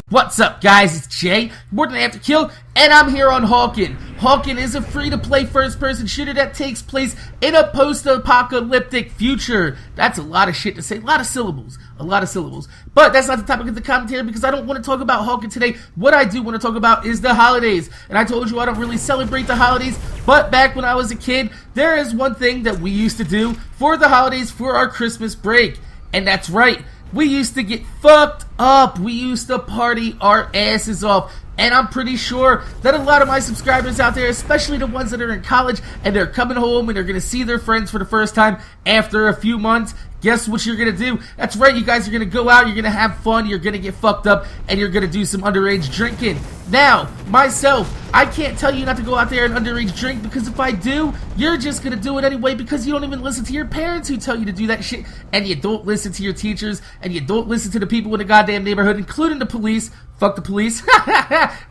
What's up, guys? It's Jay, MorninAfterKill, and I'm here on Hawken. Hawken is a free-to-play first-person shooter that takes place in a post-apocalyptic future. That's a lot of shit to say, a lot of syllables. But that's not the topic of the commentary because I don't want to talk about Hawken today. What I do want to talk about is the holidays. And I told you I don't really celebrate the holidays, but back when I was a kid, there is one thing that we used to do for the holidays for our Christmas break. And that's right. We used to get fucked up. We used to party our asses off. And I'm pretty sure that a lot of my subscribers out there, especially the ones that are in college and they're coming home and they're going to see their friends for the first time after a few months, guess what you're going to do? That's right, you guys are going to go out, you're going to have fun, you're going to get fucked up, and you're going to do some underage drinking. Now, myself, I can't tell you not to go out there and underage drink because if I do, you're just going to do it anyway because you don't even listen to your parents who tell you to do that shit, and you don't listen to your teachers, and you don't listen to the people in the goddamn neighborhood, including the police. Fuck the police.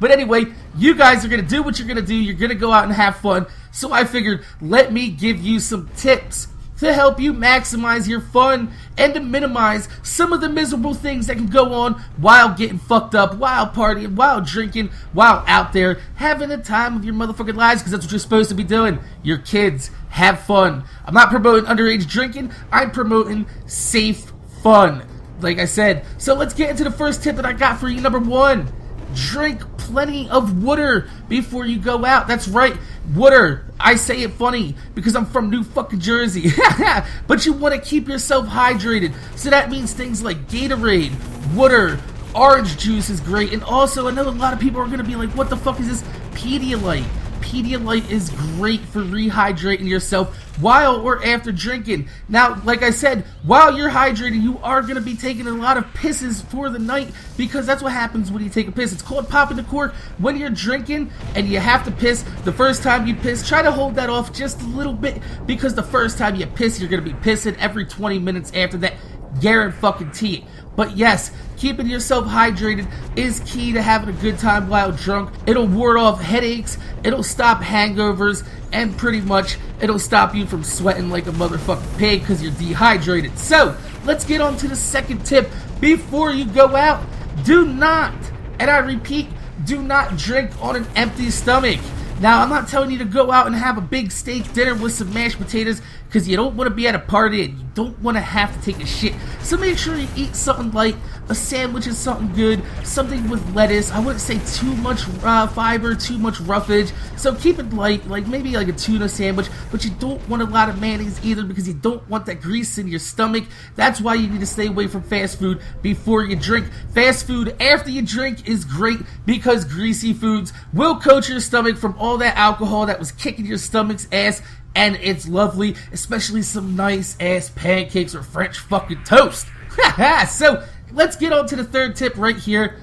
But anyway, you guys are going to do what you're going to do. You're going to go out and have fun. So I figured, let me give you some tips to help you maximize your fun and to minimize some of the miserable things that can go on while getting fucked up, while partying, while drinking, while out there having the time of your motherfucking lives, because that's what you're supposed to be doing. Your kids, have fun. I'm not promoting underage drinking. I'm promoting safe fun. Like I said, so let's get into the first tip that I got for you. Number one, drink plenty of water before you go out. That's right, water. I say it funny because I'm from New fucking Jersey. But you want to keep yourself hydrated. So that means things like Gatorade, water, orange juice is great. And also, I know a lot of people are going to be like, what the fuck is this Pedialyte? Pedialyte is great for rehydrating yourself while or after drinking. Now, like I said, while you're hydrated, you are going to be taking a lot of pisses for the night because that's what happens when you take a piss. It's called popping the cork. When you're drinking and you have to piss, the first time you piss, try to hold that off just a little bit because the first time you piss, you're going to be pissing every 20 minutes after that. Guarantee. But yes, keeping yourself hydrated is key to having a good time while drunk. It'll ward off headaches, it'll stop hangovers, and pretty much it'll stop you from sweating like a motherfucking pig because you're dehydrated. So, let's get on to the second tip. Before you go out, do not, and I repeat, do not drink on an empty stomach. Now, I'm not telling you to go out and have a big steak dinner with some mashed potatoes because you don't want to be at a party and you don't want to have to take a shit. So make sure you eat something light. A sandwich is something good, something with lettuce. I wouldn't say too much fiber, too much roughage. So keep it light, like maybe like a tuna sandwich, but you don't want a lot of mayonnaise either because you don't want that grease in your stomach. That's why you need to stay away from fast food before you drink. Fast food after you drink is great because greasy foods will coat your stomach from all that alcohol that was kicking your stomach's ass, and it's lovely, especially some nice ass pancakes or French fucking toast. So let's get on to the third tip right here.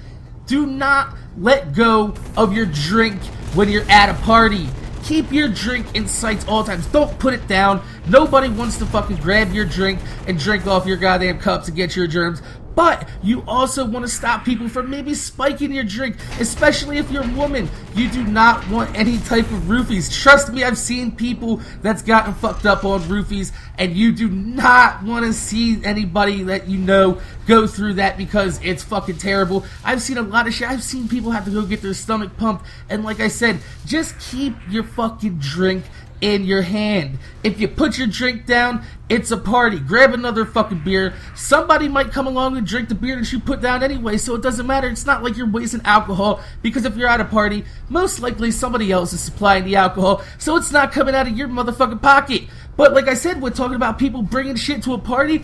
Do not let go of your drink when you're at a party. Keep your drink in sight all times. Don't put it down. Nobody wants to fucking grab your drink and drink off your goddamn cups and get your germs. But you also want to stop people from maybe spiking your drink, especially if you're a woman. You do not want any type of roofies. Trust me, I've seen people that's gotten fucked up on roofies, and you do not want to see anybody that you know go through that because it's fucking terrible. I've seen a lot of shit. I've seen people have to go get their stomach pumped, and like I said, just keep your fucking drink in your hand. If you put your drink down, it's a party. Grab another fucking beer. Somebody might come along and drink the beer that you put down anyway, so it doesn't matter. It's not like you're wasting alcohol because if you're at a party, most likely somebody else is supplying the alcohol, so it's not coming out of your motherfucking pocket. But like I said, we're talking about people bringing shit to a party.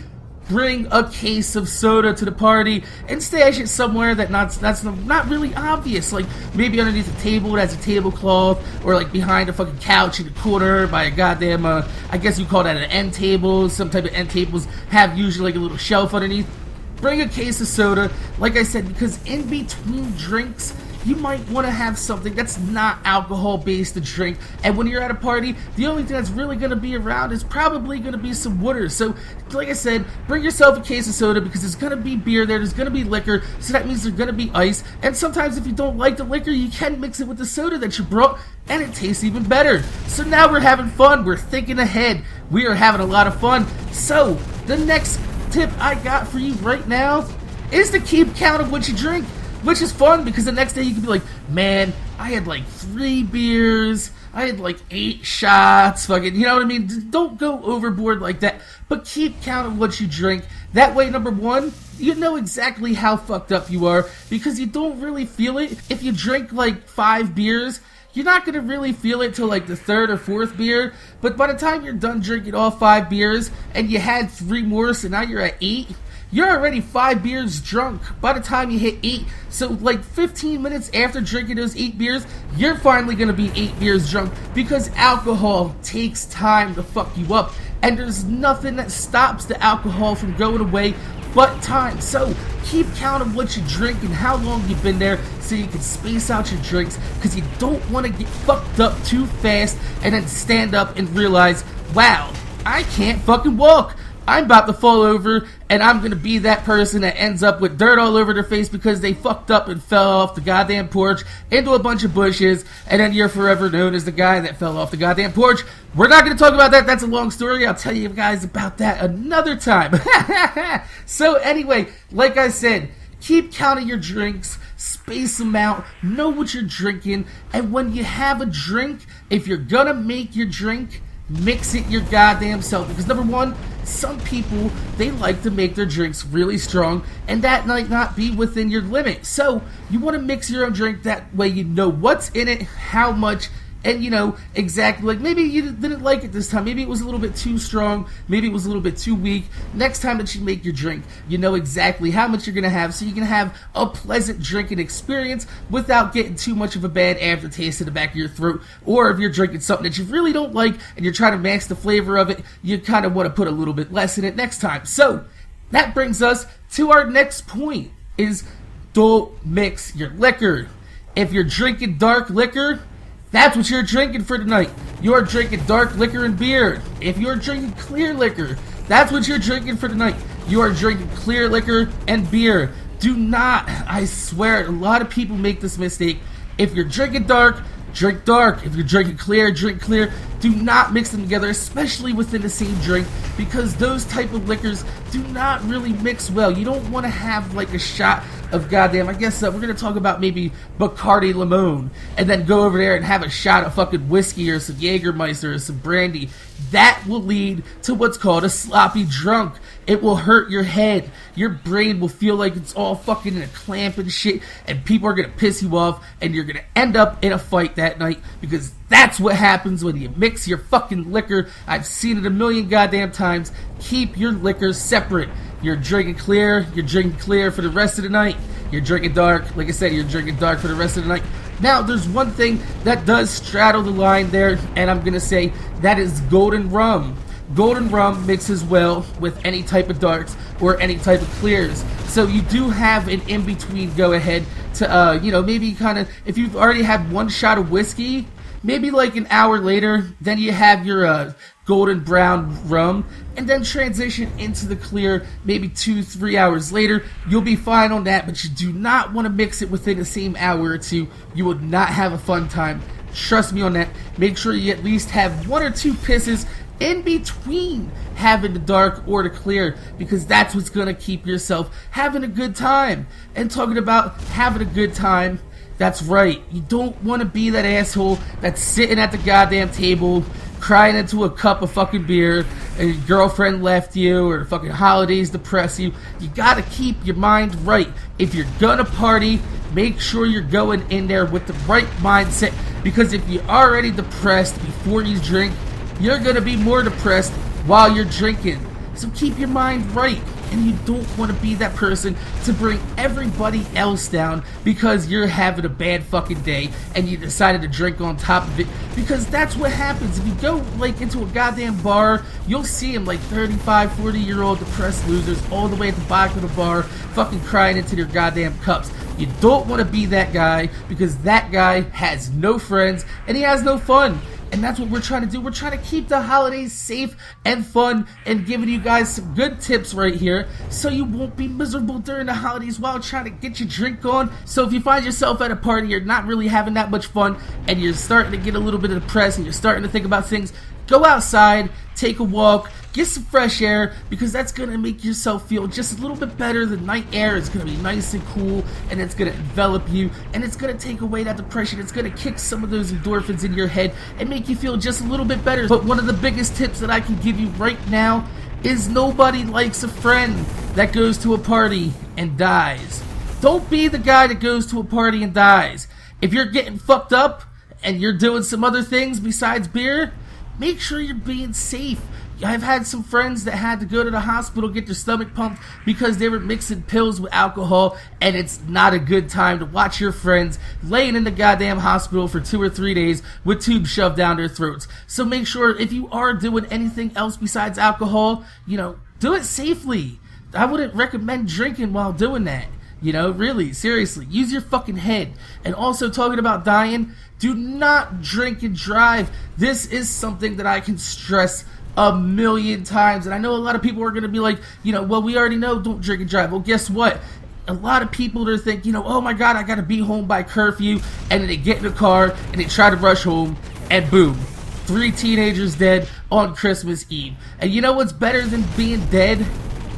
Bring a case of soda to the party and stash it somewhere that's not really obvious, like maybe underneath a table that has a tablecloth, or like behind a fucking couch in the corner by a goddamn I guess you call that an end table. Some type of end tables have usually like a little shelf underneath. Bring a case of soda, like I said, because in between drinks you might want to have something that's not alcohol based to drink, and when you're at a party, the only thing that's really going to be around is probably going to be some water. So like I said, bring yourself a case of soda because there's going to be beer there's going to be liquor, so that means there's going to be ice, and sometimes if you don't like the liquor, you can mix it with the soda that you brought, and it tastes even better. So now we're having fun, we're thinking ahead, we are having a lot of fun. So the next tip I got for you right now is to keep count of what you drink. which is fun because the next day you can be like, man, I had like 3 beers, I had like 8 shots, fucking, you know what I mean? Don't go overboard like that, but keep count of what you drink. That way, number one, you know exactly how fucked up you are because you don't really feel it. If you drink like 5 beers, you're not going to really feel it till like the 3rd or 4th beer, but by the time you're done drinking all 5 beers and you had 3 more, so now you're at 8, you're already 5 beers drunk by the time you hit 8. So like 15 minutes after drinking those 8 beers, you're finally going to be 8 beers drunk because alcohol takes time to fuck you up. And there's nothing that stops the alcohol from going away but time. So keep count of what you drink and how long you've been there so you can space out your drinks, because you don't want to get fucked up too fast and then stand up and realize, wow, I can't fucking walk. I'm about to fall over, and I'm going to be that person that ends up with dirt all over their face because they fucked up and fell off the goddamn porch into a bunch of bushes, and then you're forever known as the guy that fell off the goddamn porch. We're not going to talk about that. That's a long story. I'll tell you guys about that another time. So anyway, like I said, keep counting your drinks, space them out, know what you're drinking, and when you have a drink, if you're going to make your drink, mix it your goddamn self, because number one, some people, they like to make their drinks really strong, and that might not be within your limit. So you want to mix your own drink, that way you know what's in it, how much, and you know exactly, like maybe you didn't like it this time, maybe it was a little bit too strong, maybe it was a little bit too weak. Next time that you make your drink, you know exactly how much you're going to have, so you can have a pleasant drinking experience without getting too much of a bad aftertaste in the back of your throat. Or if you're drinking something that you really don't like and you're trying to max the flavor of it, you kind of want to put a little bit less in it next time. So that brings us to our next point, is don't mix your liquor. If you're drinking dark liquor, that's what you're drinking for tonight. You're drinking dark liquor and beer. If you're drinking clear liquor, that's what you're drinking for tonight. You are drinking clear liquor and beer. Do not, I swear, a lot of people make this mistake. If you're drinking dark, drink dark. If you're drinking clear, drink clear. Do not mix them together, especially within the same drink, because those type of liquors do not really mix well. You don't want to have like a shot of goddamn, I guess we're going to talk about maybe Bacardi Limon, and then go over there and have a shot of fucking whiskey or some Jägermeister or some brandy. That will lead to what's called a sloppy drunk. It will hurt your head. Your brain will feel like it's all fucking in a clamp and shit, and people are going to piss you off, and you're going to end up in a fight that night, because that's what happens when you mix your fucking liquor. I've seen it a million goddamn times. Keep your liquor separate. You're drinking clear for the rest of the night. You're drinking dark, like I said, you're drinking dark for the rest of the night. Now, there's one thing that does straddle the line there, and I'm going to say that is golden rum. Golden rum mixes well with any type of darks or any type of clears. So you do have an in-between go ahead to, maybe kind of, if you've already had one shot of whiskey, maybe like an hour later, then you have your golden brown rum, and then transition into the clear maybe 2-3 hours later. You'll be fine on that, but you do not want to mix it within the same hour or two. You will not have a fun time. Trust me on that. Make sure you at least have 1 or 2 pisses in between having the dark or the clear, because that's what's going to keep yourself having a good time. And talking about having a good time, that's right, you don't want to be that asshole that's sitting at the goddamn table crying into a cup of fucking beer and your girlfriend left you, or the fucking holidays depress you. You gotta keep your mind right. If you're gonna party, make sure you're going in there with the right mindset, because if you're already depressed before you drink, you're gonna be more depressed while you're drinking. So keep your mind right, and you don't want to be that person to bring everybody else down because you're having a bad fucking day and you decided to drink on top of it, because that's what happens. If you go like into a goddamn bar, you'll see them like 35, 40-year-old depressed losers all the way at the bottom of the bar fucking crying into their goddamn cups. You don't want to be that guy, because that guy has no friends and he has no fun. And that's what we're trying to do. We're trying to keep the holidays safe and fun, and giving you guys some good tips right here so you won't be miserable during the holidays while trying to get your drink on. So if you find yourself at a party, you're not really having that much fun, and you're starting to get a little bit depressed and you're starting to think about things, go outside, take a walk, get some fresh air, because that's going to make yourself feel just a little bit better. The night air is going to be nice and cool, and it's going to envelop you, and it's going to take away that depression. It's going to kick some of those endorphins in your head and make you feel just a little bit better. But one of the biggest tips that I can give you right now is nobody likes a friend that goes to a party and dies. Don't be the guy that goes to a party and dies. If you're getting fucked up and you're doing some other things besides beer, make sure you're being safe. I've had some friends that had to go to the hospital, get their stomach pumped because they were mixing pills with alcohol, and it's not a good time to watch your friends laying in the goddamn hospital for 2 or 3 days with tubes shoved down their throats. So make sure if you are doing anything else besides alcohol, do it safely. I wouldn't recommend drinking while doing that. Really, seriously, use your fucking head. And also, talking about dying, do not drink and drive. This is something that I can stress a million times, and I know a lot of people are going to be like, well, we already know don't drink and drive. Well, guess what? A lot of people are thinking, oh my god, I got to be home by curfew, and then they get in the car and they try to rush home, and boom, 3 teenagers dead on Christmas Eve. And you know what's better than being dead?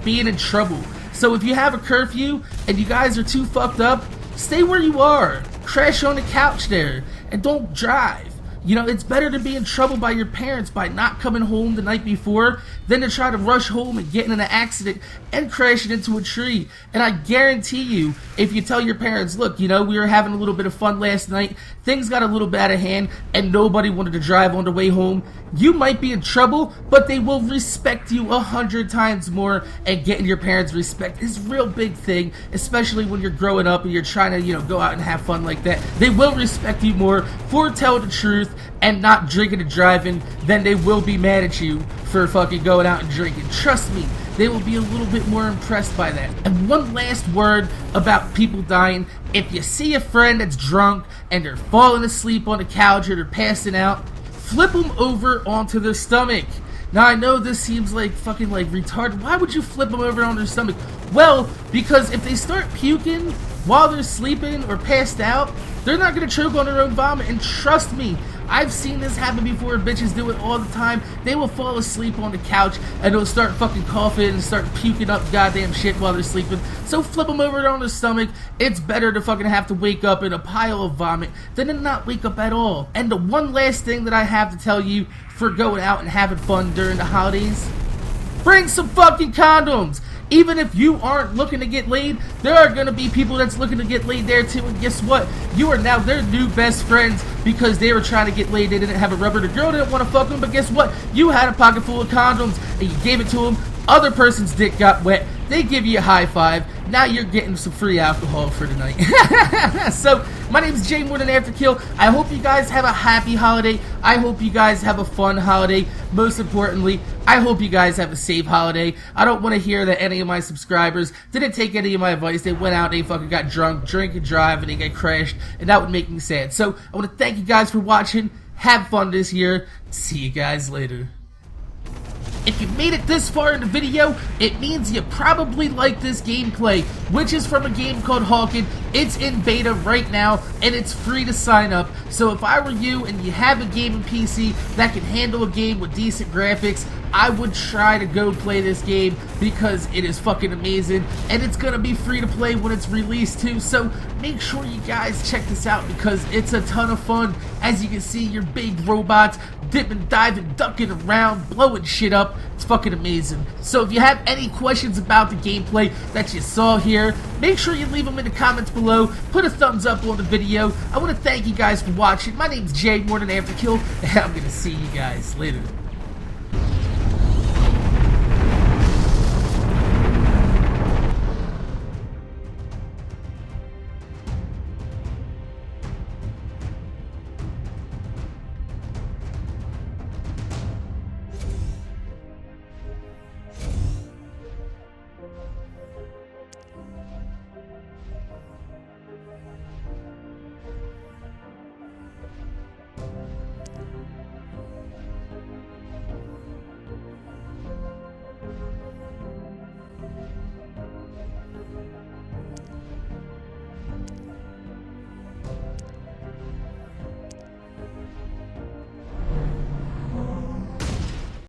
Being in trouble. So if you have a curfew and you guys are too fucked up, stay where you are. Crash on the couch there and don't drive. It's better to be in trouble by your parents by not coming home the night before than to try to rush home and get in an accident and crashing into a tree. And I guarantee you, if you tell your parents, look, we were having a little bit of fun last night, things got a little bit out of hand, and nobody wanted to drive on the way home, you might be in trouble, but they will respect you 100 times more, and getting your parents' respect is a real big thing, especially when you're growing up and you're trying to, go out and have fun like that. They will respect you more for telling the truth and not drinking and driving than they will be mad at you for fucking going out and drinking. Trust me, they will be a little bit more impressed by that. And one last word about people dying. If you see a friend that's drunk and they're falling asleep on the couch or they're passing out, flip them over onto their stomach. Now I know this seems like fucking retarded. Why would you flip them over on their stomach? Well, because if they start puking while they're sleeping or passed out, they're not going to choke on their own vomit. And trust me, I've seen this happen before. Bitches do it all the time. They will fall asleep on the couch and they'll start fucking coughing and start puking up goddamn shit while they're sleeping. So flip them over on their stomach. It's better to fucking have to wake up in a pile of vomit than to not wake up at all. And the one last thing that I have to tell you for going out and having fun during the holidays, bring some fucking condoms. Even if you aren't looking to get laid, there are going to be people that's looking to get laid there too, and guess what? You are now their new best friends because they were trying to get laid, they didn't have a rubber, the girl didn't want to fuck them, but guess what? You had a pocket full of condoms, and you gave it to them, other person's dick got wet, they give you a high five, now you're getting some free alcohol for the night. So, my name is Jay MorninAfterKill. I hope you guys have a happy holiday. I hope you guys have a fun holiday. Most importantly, I hope you guys have a safe holiday. I don't want to hear that any of my subscribers didn't take any of my advice. They went out, they fucking got drunk, drink and drive, and they got crashed, and that would make me sad. So, I want to thank you guys for watching. Have fun this year. See you guys later. If you made it this far in the video, it means you probably like this gameplay, which is from a game called Hawken. It's in beta right now, and it's free to sign up. So if I were you and you have a gaming PC that can handle a game with decent graphics, I would try to go play this game because it is fucking amazing, and it's gonna be free to play when it's released too. So make sure you guys check this out because it's a ton of fun. As you can see, your big robots dipping, diving, ducking around, blowing shit up. It's fucking amazing. So if you have any questions about the gameplay that you saw here, make sure you leave them in the comments below. Put a thumbs up on the video. I want to thank you guys for watching. My name's Jay MorninAfterKill, and I'm gonna see you guys later.